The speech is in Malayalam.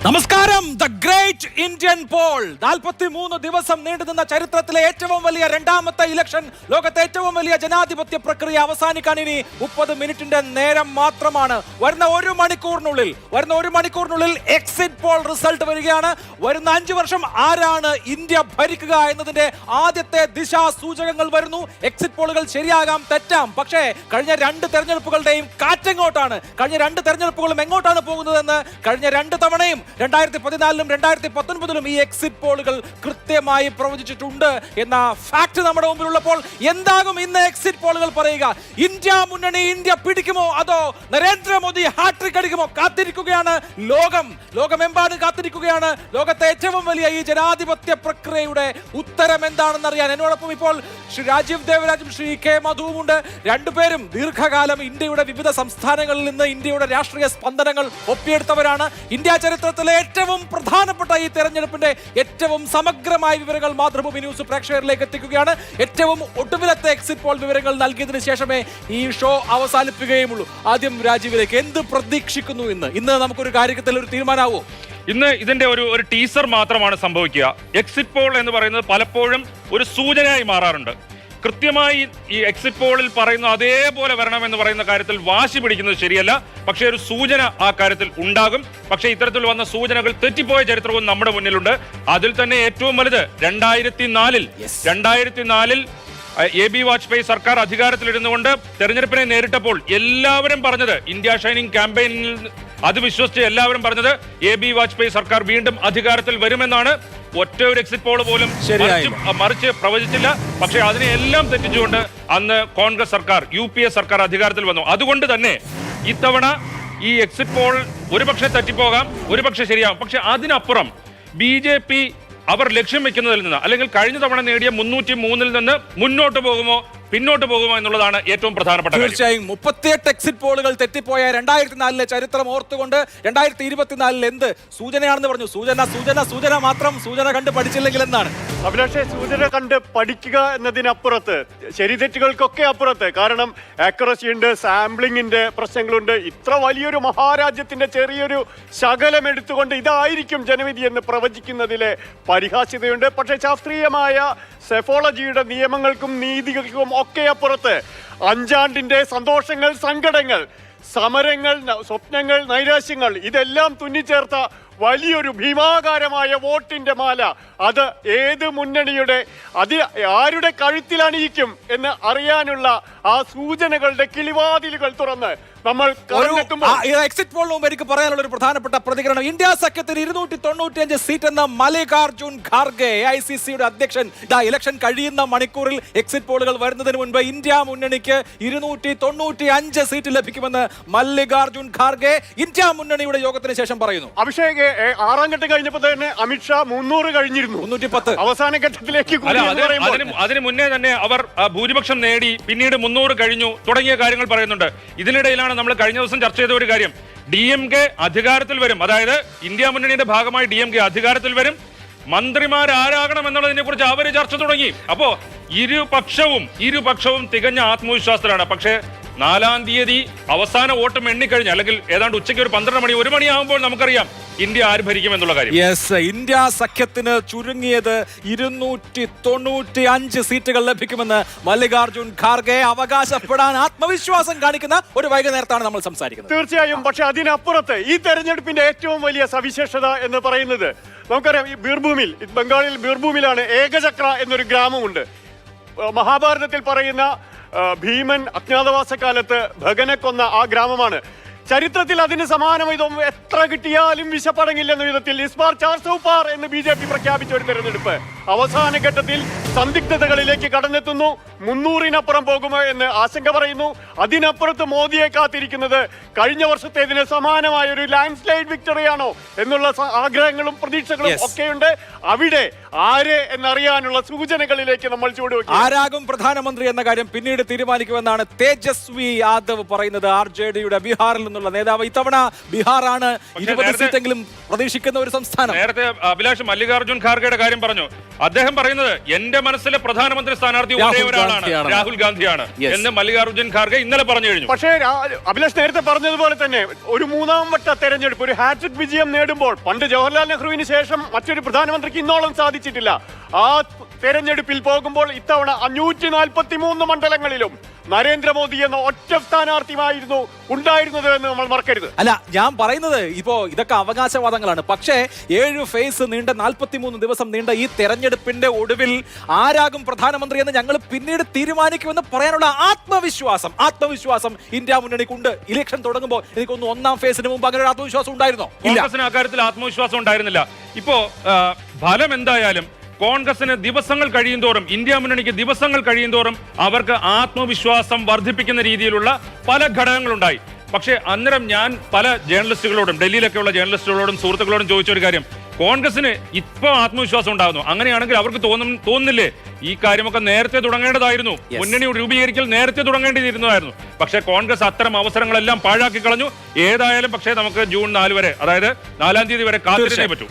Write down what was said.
നമസ്കാരം. ദ ഗ്രേറ്റ് ഇന്ത്യൻ പോൾ 43 ദിവസം നീണ്ടുനിന്ന ചരിത്രത്തിലെ ഏറ്റവും വലിയ രണ്ടാമത്തെ ഇലക്ഷൻ, ലോകത്തെ ഏറ്റവും വലിയ ജനാധിപത്യ പ്രക്രിയ അവസാനിക്കാൻ ഇനി 30 മിനിറ്റിന്റെ നേരം മാത്രമാണ്. വരുന്ന ഒരു മണിക്കൂറിനുള്ളിൽ എക്സിറ്റ് പോൾ റിസൾട്ട് വരികയാണ്. വരുന്ന 5 വർഷം ആരാണ് ഇന്ത്യ ഭരിക്കുക എന്നതിന്റെ ആദ്യത്തെ ദിശാസൂചകങ്ങൾ വരുന്നു. എക്സിറ്റ് പോളുകൾ ശരിയാകാം, തെറ്റാം. പക്ഷേ കഴിഞ്ഞ 2 തെരഞ്ഞെടുപ്പുകളുടെയും കാറ്റെങ്ങോട്ടാണ്, കഴിഞ്ഞ 2 തെരഞ്ഞെടുപ്പുകളും എങ്ങോട്ടാണ് പോകുന്നതെന്ന് കഴിഞ്ഞ 2 തവണയും 2014-ലും 2019-ലും ഈ എക്സിറ്റ് പോളുകൾ കൃത്യമായി പ്രവചിച്ചിട്ടുണ്ട് എന്ന ഫാക്ട് നമ്മുടെ മുമ്പിലുള്ളപ്പോൾ എന്താകും ഇന്ന് എക്സിറ്റ് പോളുകൾ പറയുക? ഇന്ത്യ മുന്നണി ഇന്ത്യ പിടിക്കുമോ, അതോ നരേന്ദ്രമോദി ഹാട്രിക് അടിക്കുമോ? കാത്തിരിക്കുകയാണ് ലോകമെമ്പാടും കാത്തിരിക്കുകയാണ്. ലോകത്തെ ഏറ്റവും വലിയ ഈ ജനാധിപത്യ പ്രക്രിയയുടെ ഉത്തരം എന്താണെന്ന് അറിയാൻ എന്നോടൊപ്പം ഇപ്പോൾ ശ്രീ രാജീവ് ദേവരാജും ശ്രീ കെ മധുവുമുണ്ട്. രണ്ടുപേരും ദീർഘകാലം ഇന്ത്യയുടെ വിവിധ സംസ്ഥാനങ്ങളിൽ നിന്ന് ഇന്ത്യയുടെ രാഷ്ട്രീയ സ്പന്ദനങ്ങൾ ഒപ്പിയെടുത്തവരാണ്. ഇന്ത്യ ചരിത്രത്തിലെ ഏറ്റവും പ്രധാനപ്പെട്ട ഈ തെരഞ്ഞെടുപ്പിന്റെ ഏറ്റവും സമഗ്രമായ വിവരങ്ങൾ മാതൃഭൂമി ന്യൂസ് പ്രേക്ഷകരിലേക്ക് എത്തിക്കുകയാണ്. ഏറ്റവും ഒടുവിലത്തെ എക്സിറ്റ് പോൾ വിവരങ്ങൾ നൽകിയതിനു ശേഷമേ ഈ ഷോ അവസാനിപ്പിക്കുകയുമുള്ളൂ. ആദ്യം രാജീവിലേക്ക്, എന്ത് പ്രതീക്ഷിക്കുന്നു ഇന്ന് നമുക്കൊരു കാര്യത്തിൽ ഒരു തീരുമാനമാവോ? ഇന്ന് ഇതിന്റെ ഒരു ടീസർ മാത്രമാണ് സംഭവിക്കുക. എക്സിറ്റ് പോൾ എന്ന് പറയുന്നത് പലപ്പോഴും ഒരു സൂചനയായി മാറാറുണ്ട്. കൃത്യമായി ഈ എക്സിറ്റ് പോളിൽ പറയുന്ന അതേപോലെ വരണമെന്ന് പറയുന്ന കാര്യത്തിൽ വാശി പിടിക്കുന്നത് ശരിയല്ല. പക്ഷേ ഒരു സൂചന ആ കാര്യത്തിൽ ഉണ്ടാകും. പക്ഷേ ഇത്തരത്തിൽ വന്ന സൂചനകൾ തെറ്റിപ്പോയ ചരിത്രവും നമ്മുടെ മുന്നിലുണ്ട്. അതിൽ തന്നെ ഏറ്റവും വലുത് 2004 AB വാജ്പേയി സർക്കാർ അധികാരത്തിലിരുന്നുകൊണ്ട് തെരഞ്ഞെടുപ്പിനെ നേരിട്ടപ്പോൾ എല്ലാവരും പറഞ്ഞത്, ഇന്ത്യ ഷൈനിങ് ക്യാമ്പയിനിൽ അത് വിശ്വസിച്ച് എല്ലാവരും പറഞ്ഞത് AB വാജ്പേയി സർക്കാർ വീണ്ടും അധികാരത്തിൽ വരുമെന്നാണ്. ഒറ്റ ഒരു എക്സിറ്റ് പോൾ പോലും മറിച്ച് പ്രവചിച്ചില്ല. പക്ഷേ അതിനെല്ലാം തെറ്റിച്ചുകൊണ്ട് അന്ന് കോൺഗ്രസ് സർക്കാർ, UPA സർക്കാർ അധികാരത്തിൽ വന്നു. അതുകൊണ്ട് തന്നെ ഇത്തവണ ഈ എക്സിറ്റ് പോൾ ഒരുപക്ഷെ തെറ്റിപ്പോകാം, ഒരുപക്ഷെ ശരിയാകും. പക്ഷെ അതിനപ്പുറം BJP അവർ ലക്ഷ്യം വെക്കുന്നതിൽ നിന്ന്, അല്ലെങ്കിൽ കഴിഞ്ഞ തവണ നേടിയ 303-ൽ നിന്ന് മുന്നോട്ട് പോകുമോ പിന്നോട്ട് പോകുമോ എന്നുള്ളതാണ് ഏറ്റവും പ്രധാനപ്പെട്ട കാര്യം. തീർച്ചയായും 38 എക്സിറ്റ് പോളുകൾ തെറ്റിപ്പോയ 2004-ലെ ചരിത്രം ഓർത്തുകൊണ്ട് 2024-ൽ എന്ത് സൂചനയാണെന്ന് പറഞ്ഞു? സൂചന മാത്രം, സൂചന കണ്ട് പഠിച്ചില്ലെങ്കിൽ എന്നാണ് അഭിലാഷെ. സൂചന കണ്ട് പഠിക്കുക എന്നതിനപ്പുറത്ത്, ശരിതെറ്റുകൾക്കൊക്കെ അപ്പുറത്ത്, കാരണം ആക്യുറസി ഉണ്ട്, സാമ്പിളിങ്ങിന്റെ പ്രശ്നങ്ങളുണ്ട്. ഇത്ര വലിയൊരു മഹാരാജ്യത്തിന്റെ ചെറിയൊരു ശകലം എടുത്തുകൊണ്ട് ഇതായിരിക്കും ജനവിധി എന്ന് പ്രവചിക്കുന്നതിലെ പരിഹാസ്യതയുണ്ട്. പക്ഷേ ശാസ്ത്രീയമായ സെഫോളജിയുടെ നിയമങ്ങൾക്കും നീതികൾക്കും ഒക്കെ അപ്പുറത്ത് 5 ആണ്ടിന്റെ സന്തോഷങ്ങൾ, സങ്കടങ്ങൾ, സമരങ്ങൾ, സ്വപ്നങ്ങൾ, നൈരാശ്യങ്ങൾ ഇതെല്ലാം തുന്നിച്ചേർത്ത വലിയൊരു ഭീമാകാരമായ വോട്ടിന്റെ മാല, അത് ഏത് മുന്നണിയുടെ, അത് ആരുടെ കഴുത്തിലണിയിക്കും എന്ന് അറിയാനുള്ള ആ സൂചനകളുടെ കിളിവാതിലുകൾ തുറന്ന് നമ്മൾ എക്സിറ്റ് പോളിന് മുമ്പ് എനിക്ക് പറയാനുള്ള ഒരു പ്രധാനപ്പെട്ട പ്രതികരണം. ഇന്ത്യ സഖ്യത്തിന് 295 സീറ്റ് എന്ന മല്ലികാർജുൻ ഖാർഗെ, AICCയുടെ അധ്യക്ഷൻ, ഇലക്ഷൻ കഴിയുന്ന മണിക്കൂറിൽ എക്സിറ്റ് പോളുകൾ വരുന്നതിന് മുൻപ് ഇന്ത്യ മുന്നണിക്ക് 295 സീറ്റ് ലഭിക്കുമെന്ന് മല്ലികാർജുൻ ഖാർഗെ ഇന്ത്യ മുന്നണിയുടെ യോഗത്തിന് ശേഷം പറയുന്നു. അഭിഷേക്, 6ാം ഘട്ടം കഴിഞ്ഞപ്പോൾ തന്നെ അമിത്ഷാ 300 കഴിഞ്ഞിരുന്നു, 310 അവസാന ഘട്ടത്തിലേക്ക്. അതിന് മുന്നേ തന്നെ അവർ ഭൂരിപക്ഷം നേടി, പിന്നീട് 300 കഴിഞ്ഞു തുടങ്ങിയ കാര്യങ്ങൾ പറയുന്നുണ്ട്. ഇതിനിടയിലാണ് നമ്മൾ കഴിഞ്ഞ ദിവസം ചർച്ച ചെയ്ത ഒരു കാര്യം, DMK അധികാരത്തിൽ വരും, അതായത് ഇന്ത്യ മുന്നണിയുടെ ഭാഗമായി DMK അധികാരത്തിൽ വരും, മന്ത്രിമാരാരാകണം എന്നുള്ളതിനെ കുറിച്ച് അവർ ചർച്ച തുടങ്ങി. അപ്പോ ഇരുപക്ഷവും തികഞ്ഞ ആത്മവിശ്വാസത്തിലാണ്. പക്ഷേ 4-ാം തീയതി അവസാന വോട്ടും എണ്ണിക്കഴിഞ്ഞ്, അല്ലെങ്കിൽ ഏതാണ്ട് ഉച്ചയ്ക്ക് ഒരു 12 മണി 1 മണിയാകുമ്പോൾ നമുക്കറിയാം ഇന്ത്യ ആര് ഭരിക്കും എന്നുള്ള കാര്യം. ഇന്ത്യ സഖ്യത്തിന് ചുരുങ്ങിയത് 295 സീറ്റുകൾ ലഭിക്കുമെന്ന് മല്ലികാർജുൻ ഖാർഗെ അവകാശപ്പെടാൻ ആത്മവിശ്വാസം കാണിക്കുന്ന ഒരു വൈകുന്നേരത്താണ് നമ്മൾ സംസാരിക്കുന്നത്. തീർച്ചയായും. പക്ഷെ അതിനപ്പുറത്ത് ഈ തെരഞ്ഞെടുപ്പിന്റെ ഏറ്റവും വലിയ സവിശേഷത എന്ന് പറയുന്നത്, നമുക്കറിയാം, ഈ ബീർഭൂമിൽ, ബംഗാളിൽ ബീർഭൂമിലാണ് ഏകചക്ര എന്നൊരു ഗ്രാമമുണ്ട്. മഹാഭാരതത്തിൽ പറയുന്ന ഭീമൻ അജ്ഞാതവാസക്കാലത്ത് ഭഗനെ കൊന്ന ആ ഗ്രാമമാണ്. ചരിത്രത്തിൽ അതിന് സമാനമായതൊന്നും എത്ര കിട്ടിയാലും വിശപ്പടങ്ങില്ലെന്ന വിധത്തിൽ ഇസ്ബാർ 400 പാർ എന്ന് BJP പ്രഖ്യാപിച്ച ഒരു തെരഞ്ഞെടുപ്പ് അവസാന ഘട്ടത്തിൽ സന്ദിഗ്ധതകളിലേക്ക് കടന്നെത്തുന്നു. 300-നപ്പുറം പോകുമോ എന്ന് ആശങ്ക പറയുന്നു. അതിനപ്പുറത്ത് മോദിയെ കാത്തിരിക്കുന്നത് കഴിഞ്ഞ വർഷത്തേതിന് സമാനമായ ഒരു ലാൻഡ് സ്ലൈഡ് വിക്ടറിയാണോ എന്നുള്ള ആഗ്രഹങ്ങളും പ്രതീക്ഷകളും ഒക്കെയുണ്ട്. അവിടെ ആര് എന്നറിയാനുള്ള സൂചനകളിലേക്ക് നമ്മൾ ചൂടുവെക്കും. ആരാകും പ്രധാനമന്ത്രി എന്ന കാര്യം പിന്നീട് തീരുമാനിക്കുമെന്നാണ് തേജസ്വി യാദവ് പറയുന്നത്. RJDയുടെ ബീഹാറിൽ നിന്നുള്ള നേതാവ്. ഇത്തവണ ബീഹാറാണ് 20 സീറ്റെങ്കിലും പ്രതീക്ഷിക്കുന്ന ഒരു സംസ്ഥാനം. നേരത്തെ അഭിലാഷ് മല്ലികാർജുൻ ഖാർഗെയുടെ കാര്യം പറഞ്ഞു. അദ്ദേഹം പറയുന്നത്, എന്റെ മനസ്സിലെ പ്രധാനമന്ത്രി സ്ഥാനാർത്ഥി ഒരേ ഒരാളാണ്, ആളാണ് രാഹുൽ ഗാന്ധിയാണ് എന്ന് മല്ലികാർജ്ജുൻ ഖാർഗെ ഇന്നലെ പറഞ്ഞു കഴിഞ്ഞു. പക്ഷേ അഭിലാഷ് നേരത്തെ പറഞ്ഞതുപോലെ തന്നെ ഒരു മൂന്നാം വട്ട തെരഞ്ഞെടുപ്പ്, ഒരു ഹാട്രിക് വിജയം നേടുമ്പോൾ പണ്ട് ജവഹർലാൽ നെഹ്റുവിന് ശേഷം മറ്റൊരു പ്രധാനമന്ത്രിക്ക് ഇന്നോളം സാധിച്ചിട്ടില്ല. ആ തെരഞ്ഞെടുപ്പിൽ പോകുമ്പോൾ ഇത്തവണ 543 മണ്ഡലങ്ങളിലും നരേന്ദ്രമോദി എന്ന ഒറ്റ സ്ഥാനാർത്ഥിയായിരുന്നു ഉണ്ടായിരുന്നത് എന്ന് നമ്മൾ മറക്കരുത്. അല്ല, ഞാൻ പറയുന്നത് ഇപ്പോ ഇതൊക്കെ അവകാശവാദങ്ങളാണ്. പക്ഷേ 7 ഫേസ് നീണ്ട 43 ദിവസം നീണ്ട ഈ തെരഞ്ഞെടുപ്പിന്റെ ഒടുവിൽ ആരാകും പ്രധാനമന്ത്രി എന്ന് ഞങ്ങൾ പിന്നീട് തീരുമാനിക്കുമെന്ന് പറയാനുള്ള ആത്മവിശ്വാസം ഇന്ത്യ മുന്നണിക്കുണ്ട്. ഇലക്ഷൻ തുടങ്ങുമ്പോൾ എനിക്കൊന്ന് 1ാം ഫേസിന് മുമ്പ് അങ്ങനെ ഒരു ആത്മവിശ്വാസം ഉണ്ടായിരുന്നോ? കോൺഗ്രസിന് അക്കാര്യത്തിൽ ആത്മവിശ്വാസം ഉണ്ടായിരുന്നില്ല. ഇപ്പോ ഫലം എന്തായാലും കോൺഗ്രസിന് ദിവസങ്ങൾ കഴിയുന്തോറും, ഇന്ത്യ മുന്നണിക്ക് ദിവസങ്ങൾ കഴിയുന്തോറും അവർക്ക് ആത്മവിശ്വാസം വർദ്ധിപ്പിക്കുന്ന രീതിയിലുള്ള പല ഘടകങ്ങളുണ്ടായി. പക്ഷേ അന്നേരം ഞാൻ പല ജേർണലിസ്റ്റുകളോടും, ഡൽഹിയിലൊക്കെയുള്ള ജേർണലിസ്റ്റുകളോടും സുഹൃത്തുക്കളോടും ചോദിച്ച ഒരു കാര്യം, കോൺഗ്രസിന് ഇപ്പോൾ ആത്മവിശ്വാസം ഉണ്ടാകുന്നു, അങ്ങനെയാണെങ്കിൽ അവർക്ക് തോന്നുന്നില്ലേ ഈ കാര്യമൊക്കെ നേരത്തെ തുടങ്ങേണ്ടതായിരുന്നു, മുന്നണി രൂപീകരിക്കൽ നേരത്തെ തുടങ്ങേണ്ടിയിരുന്നതായിരുന്നു. പക്ഷേ കോൺഗ്രസ് അത്തരം അവസരങ്ങളെല്ലാം പാഴാക്കി കളഞ്ഞു. ഏതായാലും പക്ഷേ നമുക്ക് ജൂൺ 4 വരെ, അതായത് 4-ാം തീയതി വരെ കാത്തിരുന്നേ പറ്റൂ.